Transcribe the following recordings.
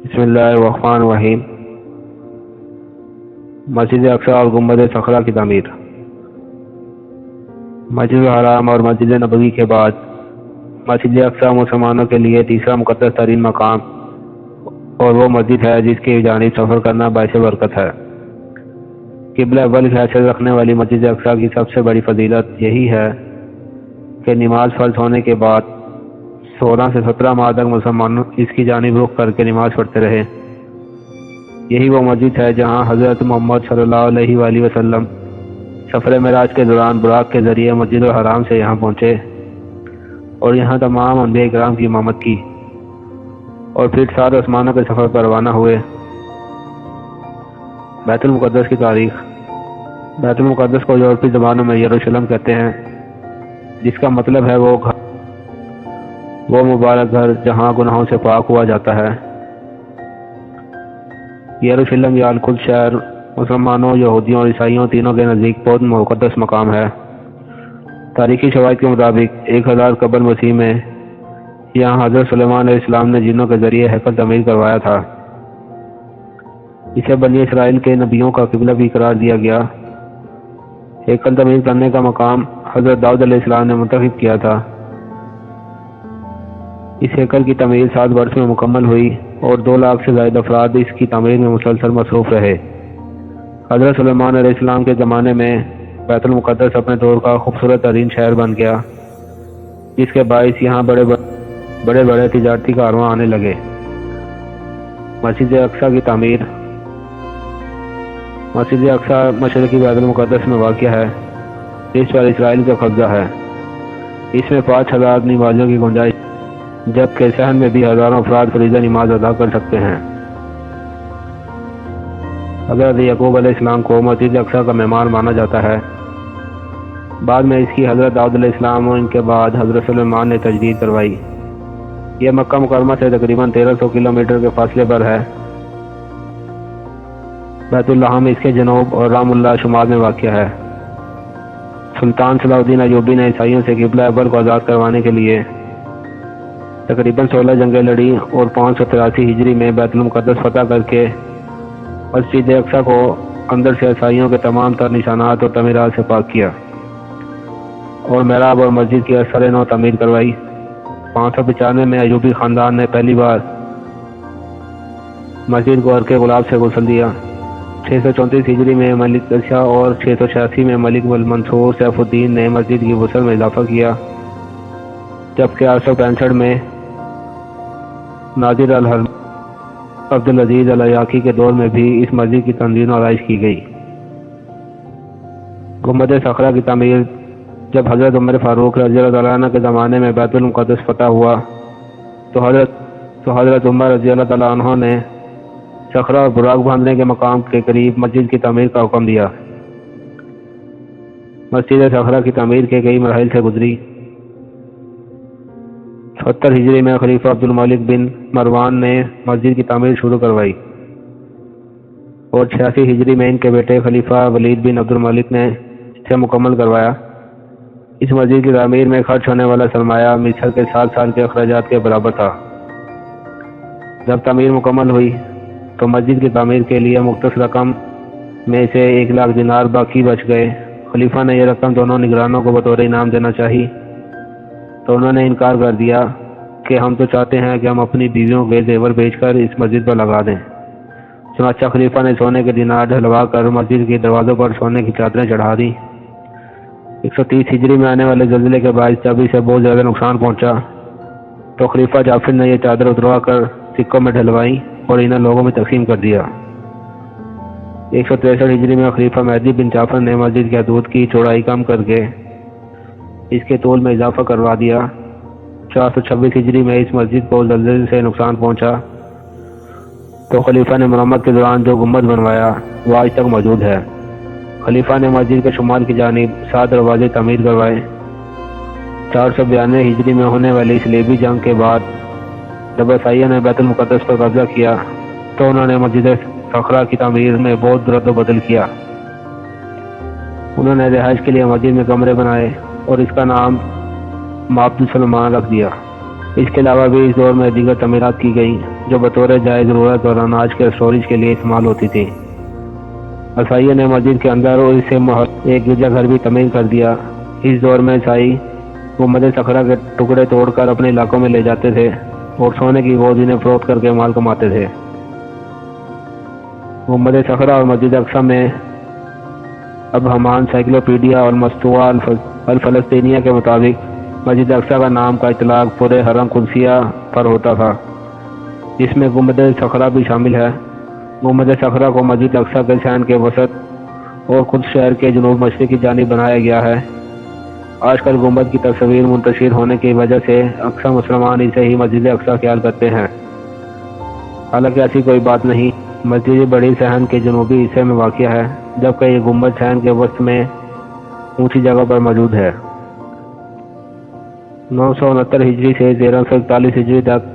بسم اللہ الرحمن الرحیم۔ مسجد اقصی اور گنبد صخرہ کی تعمیر۔ مسجد الحرام اور مسجد نبوی کے بعد مسجد اقصی مسلمانوں کے لیے تیسرا مقدس ترین مقام اور وہ مسجد ہے جس کی جانب سفر کرنا باعث برکت ہے۔ قبلہ اول کی حیثیت رکھنے والی مسجد اقصی کی سب سے بڑی فضیلت یہی ہے کہ نماز فرض ہونے کے بعد 16 سے 17 ماہ تک مسلمان اس کی جانب رخ کر کے نماز پڑھتے رہے۔ یہی وہ مسجد ہے جہاں حضرت محمد صلی اللہ علیہ وآلہ وسلم سفر معراج کے دوران براق کے ذریعے مسجد الحرام سے یہاں پہنچے اور یہاں تمام انبیاء کرام کی امامت کی اور پھر 7 آسمانوں کے سفر پر روانہ ہوئے۔ بیت المقدس کی تاریخ۔ بیت المقدس کو یورپی زبانوں میں یروشلم کہتے ہیں، جس کا مطلب ہے وہ مبارک گھر جہاں گناہوں سے پاک ہوا جاتا ہے۔ یروشلم یا القدس شہر مسلمانوں، یہودیوں اور عیسائیوں تینوں کے نزدیک بہت مقدس مقام ہے۔ تاریخی شواہد کے مطابق 1000 قبل مسیح میں یہاں حضرت سلیمان علیہ السلام نے جنوں کے ذریعے ہیکل تعمیر کروایا تھا۔ اسے بنی اسرائیل کے نبیوں کا قبلہ بھی قرار دیا گیا۔ ہیکل تعمیر کرنے کا مقام حضرت داؤد علیہ السلام نے منتخب کیا تھا۔ اس ہیکل کی تعمیر 7 برس میں مکمل ہوئی اور 2 لاکھ سے زائد افراد اس کی تعمیر میں مسلسل مصروف رہے۔ حضرت سلیمان علیہ السلام کے زمانے میں بیت المقدس اپنے دور کا خوبصورت ترین شہر بن گیا، جس کے باعث یہاں بڑے تجارتی کارواں آنے لگے۔ مسجد اقصی کی تعمیر۔ مسجد اقصی مشرقی بیت المقدس میں واقع ہے، اس پر اسرائیل کا قبضہ ہے۔ اس میں 5000 نمازیوں کی گنجائش، جبکہ صحن میں بھی ہزاروں افراد فریضہ نماز ادا کر سکتے ہیں۔ حضرت یعقوب علیہ السلام کو مسجد اقصی کا معمار مانا جاتا ہے۔ بعد میں اس کی حضرت داؤد علیہ السلام اور ان کے بعد حضرت سلیمان نے تجدید کروائی۔ یہ مکہ مکرمہ سے تقریباً 1300 کلومیٹر کے فاصلے پر ہے۔ بیت اللحم اس کے جنوب اور رام اللہ شمال میں واقع ہے۔ سلطان صلاح الدین ایوبی نے عیسائیوں سے قبلہ اول کو آزاد کروانے کے لیے تقریباً 16 جنگیں لڑی اور 583 ہجری میں بیت المقدس فتح کر کے مسجد اقصی کو اندر سے عیسائیوں کے تمام تر نشانات اور تعمیرات سے پاک کیا اور محراب اور مسجد کی سر نو تعمیر کروائی۔ 595 میں ایوبی خاندان نے پہلی بار مسجد کو عرق گلاب سے غسل دیا۔ 634 ہجری میں ملک شاہ اور 686 میں ملک منصور سیف الدین نے مسجد کی وسعت میں اضافہ کیا، جبکہ 865 میں نادر الحرم عبدالعزیز العیاقی کے دور میں بھی اس مسجد کی تنظیم و آرائش کی گئی۔ گنبد صخرہ کی تعمیر۔ جب حضرت عمر فاروق رضی اللہ تعالیٰ عنہ کے زمانے میں بیت المقدس فتح ہوا تو حضرت عمر رضی اللہ تعالیٰ عنہ نے صخرہ اور براق باندھنے کے مقام کے قریب مسجد کی تعمیر کا حکم دیا۔ مسجد صخرہ کی تعمیر کے کئی مراحل سے گزری۔ 70 ہجری میں خلیفہ عبد الملک بن مروان نے مسجد کی تعمیر شروع کروائی اور 86 ہجری میں ان کے بیٹے خلیفہ ولید بن عبد الملک نے اسے مکمل کروایا۔ اس مسجد کی تعمیر میں خرچ ہونے والا سرمایہ مصر کے 7 سال کے اخراجات کے برابر تھا۔ جب تعمیر مکمل ہوئی تو مسجد کی تعمیر کے لیے مختص رقم میں سے 1 لاکھ دینار باقی بچ گئے۔ خلیفہ نے یہ رقم دونوں نگرانوں کو بطور انعام دینا چاہی تو انہوں نے انکار کر دیا کہ ہم تو چاہتے ہیں کہ ہم اپنی بیویوں کے زیور بیچ کر اس مسجد پر لگا دیں۔ چنانچہ خلیفہ نے سونے کے دینار ڈھلوا کر مسجد کے دروازوں پر سونے کی چادریں چڑھا دیں۔ 130 ہجری میں آنے والے زلزلے کے باعث جب اسے بہت زیادہ نقصان پہنچا تو خلیفہ جعفر نے یہ چادر اتروا کر سکوں میں ڈھلوائیں اور انہیں لوگوں میں تقسیم کر دیا۔ 163 ہجری میں خلیفہ مہدی بن جعفر نے مسجد کی حدود کی چوڑائی کم کر کے اس کے طول میں اضافہ کروا دیا۔ 426 ہجری میں اس مسجد کو زلزلے سے نقصان پہنچا تو خلیفہ نے مرمت کے دوران جو گنبد بنوایا وہ آج تک موجود ہے۔ خلیفہ نے مسجد کے شمال کی جانب 7 دروازے تعمیر کروائے۔ 492 ہجری میں ہونے والی صلیبی جنگ کے بعد جب عیسائیوں نے بیت المقدس پر قبضہ کیا تو انہوں نے مسجد صخرہ کی تعمیر میں بہت رد و بدل کیا۔ انہوں نے رہائش کے لیے مسجد میں کمرے بنائے اور اس کا نام معبد سلیمان رکھ دیا۔ اس کے علاوہ بھی اس دور میں دیگر تعمیرات کی گئیں۔ جو بطور جائے ضرورت اور اناج کے اسٹوریج کے لیے استعمال ہوتی تھی۔ عیسائیوں نے مسجد کے اندر اور اسے ایک گرجا گھر بھی تعمیر کر دیا۔ اس دور میں عیسائی گنبد صخرہ کے ٹکڑے توڑ کر اپنے علاقوں میں لے جاتے تھے اور سونے کی گود انہیں فروخت کر کے مال کماتے تھے۔ گنبد صخرہ اور مسجد اقصی میں ابہام انسائکلوپیڈیا اور مستوہ الفلسطینیہ کے مطابق مسجد اقصی کا نام کا اطلاق پورے حرم قدسیہ پر ہوتا تھا، جس میں گنبد صخرہ بھی شامل ہے۔ گنبد صخرہ کو مسجد اقصی کے صحن کے وسط اور قدس شہر کے جنوب مشرق کی جانب بنایا گیا ہے۔ آج کل گنبد کی تصویر منتشر ہونے کی وجہ سے اکثر مسلمان اسے ہی مسجد اقصی خیال کرتے ہیں، حالانکہ ایسی کوئی بات نہیں۔ مسجد بڑی صحن کے جنوبی حصے میں واقع ہے، جبکہ یہ گنبد صحن کے وسط میں اونچی جگہ پر موجود ہے۔ 969 ہجری سے 1341 ہجری تک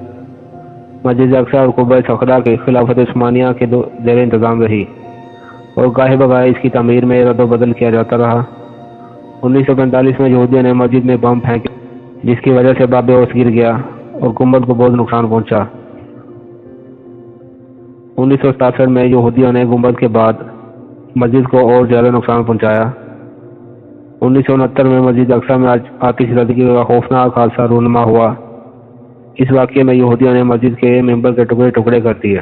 مسجد اقصی اور قبہ صخرہ کی خلافت عثمانیہ کے زیر انتظام رہی اور گاہے بگاہے اس کی تعمیر میں رد و بدل کیا جاتا رہا۔ 1945 میں یہودیوں نے مسجد میں بم پھینکے، جس کی وجہ سے باب اوس گر گیا اور گنبد کو بہت نقصان پہنچا۔ 1967 میں یہودیوں نے گنبد کے بعد مسجد کو اور زیادہ نقصان پہنچایا۔ 1969 میں مسجد اقصی میں آتش زدگی کا خوفناک حادثہ رونما ہوا۔ اس واقعے میں یہودیوں نے مسجد کے ممبر کے ٹکڑے ٹکڑے کر دیے۔